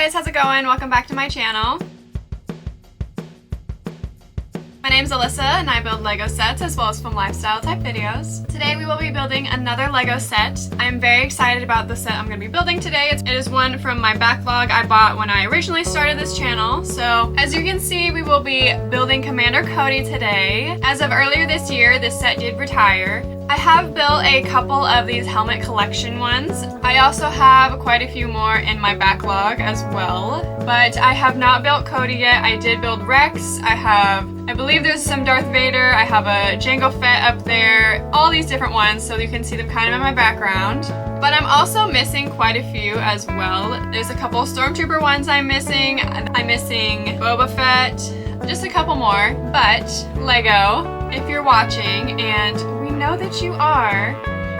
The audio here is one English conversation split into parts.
guys, how's it going? Welcome back to my channel. My name's Alyssa and I build Lego sets as well as film lifestyle type videos. Today we will be building another Lego set. I'm very excited about the set I'm going to be building today. It is one from my backlog I bought when I originally started this channel. So as you can see, we will be building Commander Cody today. As of earlier this year, this set did retire. I have built a couple of these helmet collection ones. I also have quite a few more in my backlog as well, but I have not built Cody yet. I did build Rex. I believe there's some Darth Vader. I have a Jango Fett up there, all these different ones so you can see them kind of in my background. But I'm also missing quite a few as well. There's a couple Stormtrooper ones I'm missing. I'm missing Boba Fett, just a couple more. But Lego, if you're watching, and we know that you are,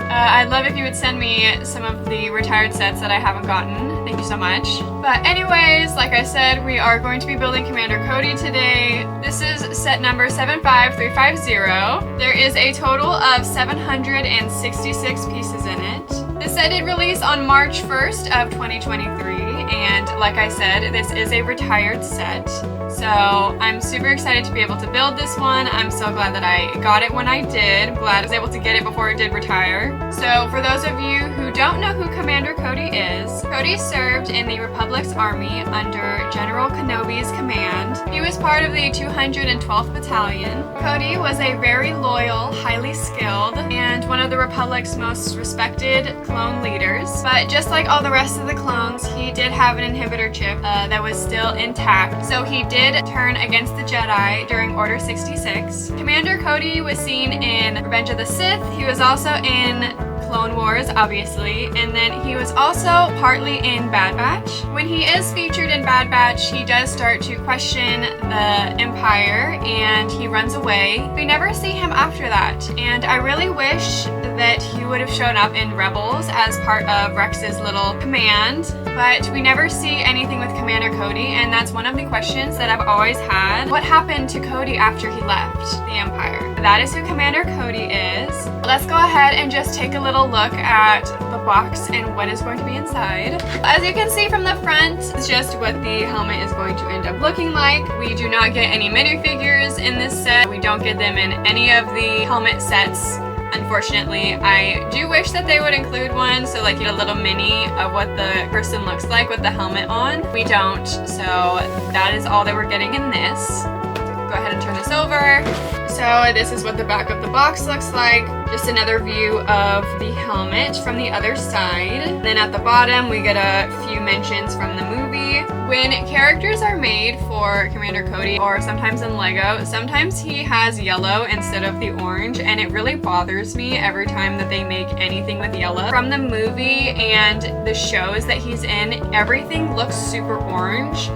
I'd love if you would send me some of the retired sets that I haven't gotten. Thank you so much. But anyways, like I said, we are going to be building Commander Cody today. This is set number 75350. There is a total of 766 pieces in it. This set did release on March 1st of 2023, and like I said, this is a retired set. So I'm super excited to be able to build this one. I'm so glad that I got it when I did. I'm glad I was able to get it before it did retire. So for those of you who don't know who Commander Cody is, Cody served in the Republic's army under General Kenobi's command. He was part of the 212th Battalion. Cody was a very loyal, highly skilled, and one of the Republic's most respected clone leaders. But just like all the rest of the clones, he did have an inhibitor chip that was still intact. So he did turn against the Jedi during Order 66. Commander Cody was seen in Revenge of the Sith. He was also in Clone Wars, obviously, and then he was also partly in Bad Batch. When he is featured in Bad Batch, he does start to question the Empire and he runs away. We never see him after that, and I really wish that he would have shown up in Rebels as part of Rex's little command, but we never see anything with Commander Cody, and that's one of the questions that I've always had. What happened to Cody after he left the Empire? That is who Commander Cody is. Let's go ahead and just take a little look at the box and what is going to be inside. As you can see from the front, it's just what the helmet is going to end up looking like. We do not get any minifigures in this set. We don't get them in any of the helmet sets. Unfortunately, I do wish that they would include one, so like you get a little mini of what the person looks like with the helmet on. We don't, so that is all that we're getting in this. Go ahead and turn this over. So this is what the back of the box looks like. Just another view of the helmet from the other side. Then at the bottom we get a few mentions from the movie. When characters are made for Commander Cody, or sometimes in Lego, sometimes he has yellow instead of the orange, and it really bothers me every time that they make anything with yellow. From the movie and the shows that he's in, everything looks super orange,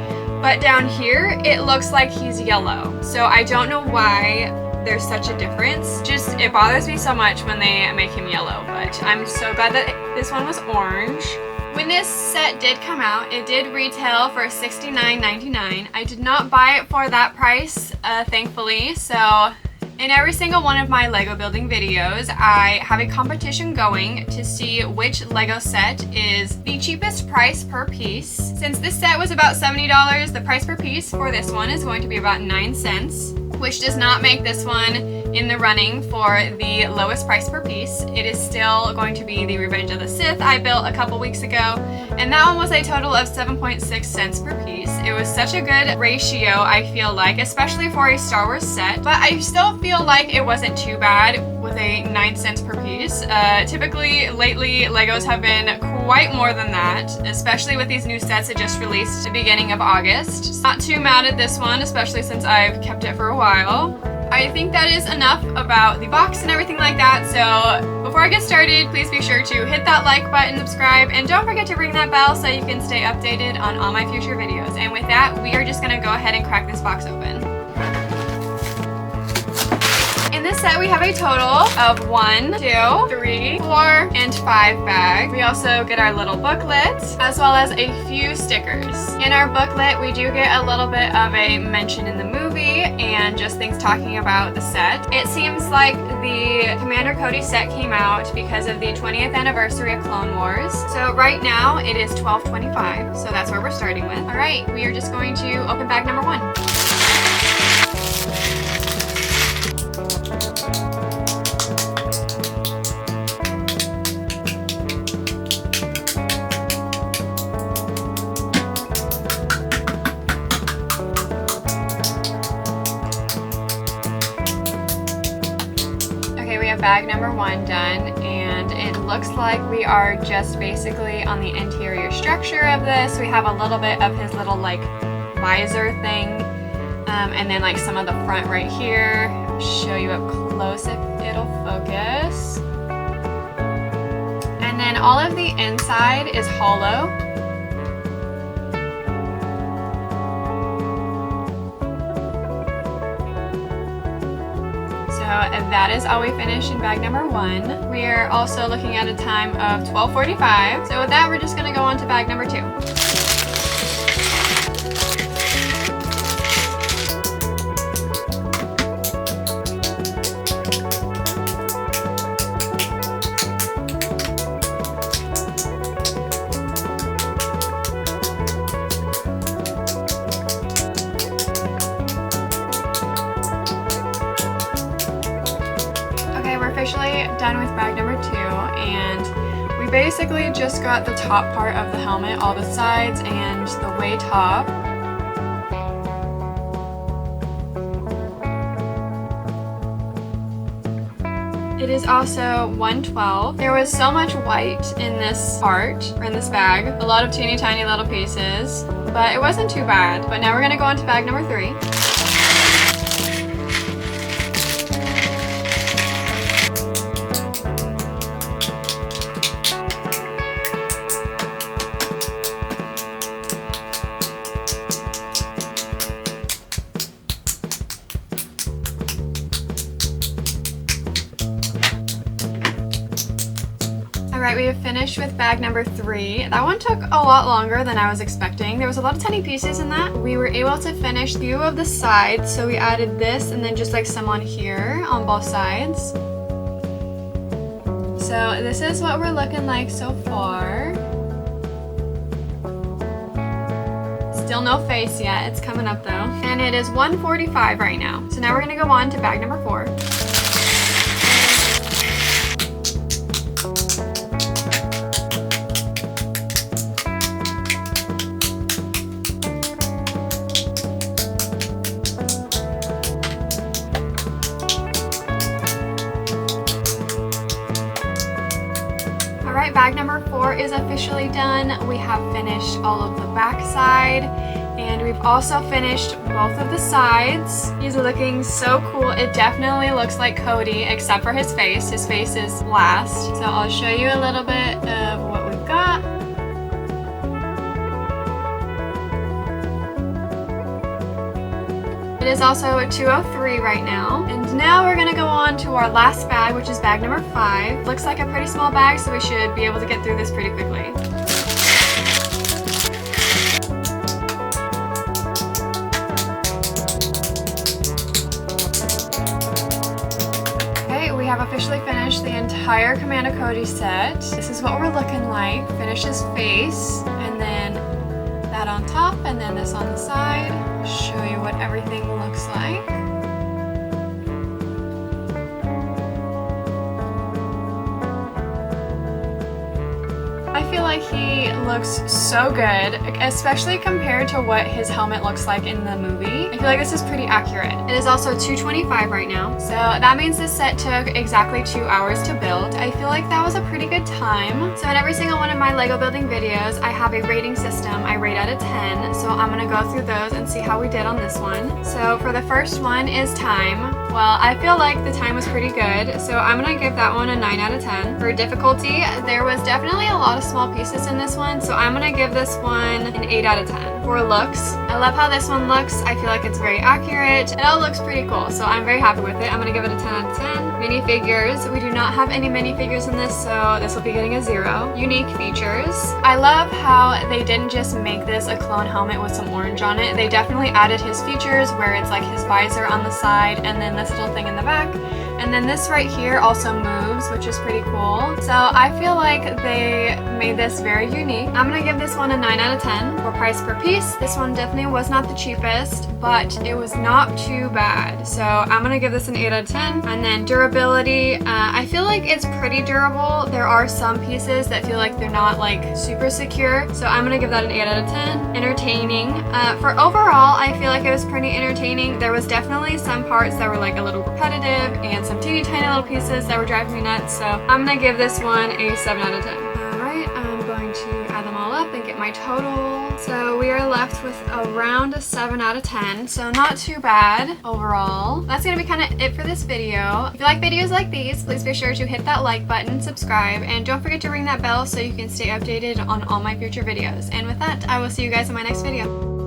but down here it looks like he's yellow. So I don't know why there's such a difference. Just, it bothers me so much when they make him yellow, but I'm so glad that this one was orange. When this set did come out, it did retail for $69.99. I did not buy it for that price, thankfully, so in every single one of my Lego building videos, I have a competition going to see which Lego set is the cheapest price per piece. Since this set was about $70, the price per piece for this one is going to be about 9 cents, which does not make this one in the running for the lowest price per piece. It is still going to be the Revenge of the Sith I built a couple weeks ago, and that one was a total of 7.6 cents per piece. It was such a good ratio, I feel like, especially for a Star Wars set, but I still feel like it wasn't too bad with a 9 cents per piece. Typically, lately, Legos have been quite more than that, especially with these new sets that just released at the beginning of August. Not too mad at this one, especially since I've kept it for a while. I think that is enough about the box and everything like that, so before I get started, please be sure to hit that like button, subscribe, and don't forget to ring that bell so you can stay updated on all my future videos. And with that, we are just going to go ahead and crack this box open. In this set, we have a total of 1, 2, 3, 4, and 5 bags. We also get our little booklet, as well as a few stickers. In our booklet, we do get a little bit of a mention in the movie, movie and just things talking about the set. It seems like the Commander Cody set came out because of the 20th anniversary of Clone Wars. So right now it is 12/25, so that's where we're starting with. All right, we are just going to open bag number 1. Bag number 1 done, and it looks like we are just basically on the interior structure of this. We have a little bit of his little like visor thing, and then like some of the front right here. Show you up close if it'll focus. And then all of the inside is hollow. And that is all we finished in bag number 1. We are also looking at a time of 12:45. So with that, we're just gonna go on to bag number 2. Officially done with bag number 2, and we basically just got the top part of the helmet, all the sides and the way top. It is also 112. There was so much white in this part, or in this bag, a lot of teeny tiny little pieces, but it wasn't too bad. But now we're gonna go on to bag number 3. Alright, we have finished with bag number 3. That one took a lot longer than I was expecting. There was a lot of tiny pieces in that. We were able to finish a few of the sides, so we added this and then just like some on here on both sides. So this is what we're looking like so far. Still no face yet, it's coming up though. And it is 1:45 right now. So now we're gonna go on to bag number 4. Alright, bag number 4 is officially done. We have finished all of the back side, and we've also finished both of the sides. He's looking so cool. It definitely looks like Cody, except for his face. His face is last. So I'll show you a little bit of what we've got. It is also 2:03 right now. And now we're gonna go on to our last bag, which is bag number 5. Looks like a pretty small bag, so we should be able to get through this pretty quickly. Okay, we have officially finished the entire Commander Cody set. This is what we're looking like. Finished his face, and then that on top, and then this on the side. Show you what everything looks like. I feel like he looks so good, especially compared to what his helmet looks like in the movie. I feel like this is pretty accurate. It is also 2:25 right now, so that means this set took exactly 2 hours to build. I feel like that was a pretty good time. So in every single one of my Lego building videos, I have a rating system. I rate out of 10, so I'm gonna go through those and see how we did on this one. So for the first one is time. Well, I feel like the time was pretty good, so I'm gonna give that one a 9 out of 10. For difficulty, there was definitely a lot of small pieces in this one, so I'm gonna give this one an 8 out of 10. for looks. I love how this one looks. I feel like it's very accurate. It all looks pretty cool, so I'm very happy with it. I'm gonna give it a 10 out of 10. Minifigures. We do not have any minifigures in this, so this will be getting a 0. Unique features. I love how they didn't just make this a clone helmet with some orange on it. They definitely added his features where it's like his visor on the side and then this little thing in the back. And then this right here also moves, which is pretty cool. So I feel like they made this very unique. I'm gonna give this one a 9 out of 10 for price per piece. This one definitely was not the cheapest, but it was not too bad. So I'm gonna give this an 8 out of 10. And then durability, I feel like it's pretty durable. There are some pieces that feel like they're not like super secure. So I'm gonna give that an 8 out of 10. Entertaining. For overall, I feel like it was pretty entertaining. There was definitely some parts that were like a little repetitive and some teeny tiny little pieces that were driving me nuts, so I'm gonna give this one a 7 out of 10. Alright, I'm going to add them all up and get my total. So we are left with around a 7 out of 10, so not too bad overall. That's gonna be kind of it for this video. If you like videos like these, please be sure to hit that like button, subscribe, and don't forget to ring that bell so you can stay updated on all my future videos. And with that, I will see you guys in my next video.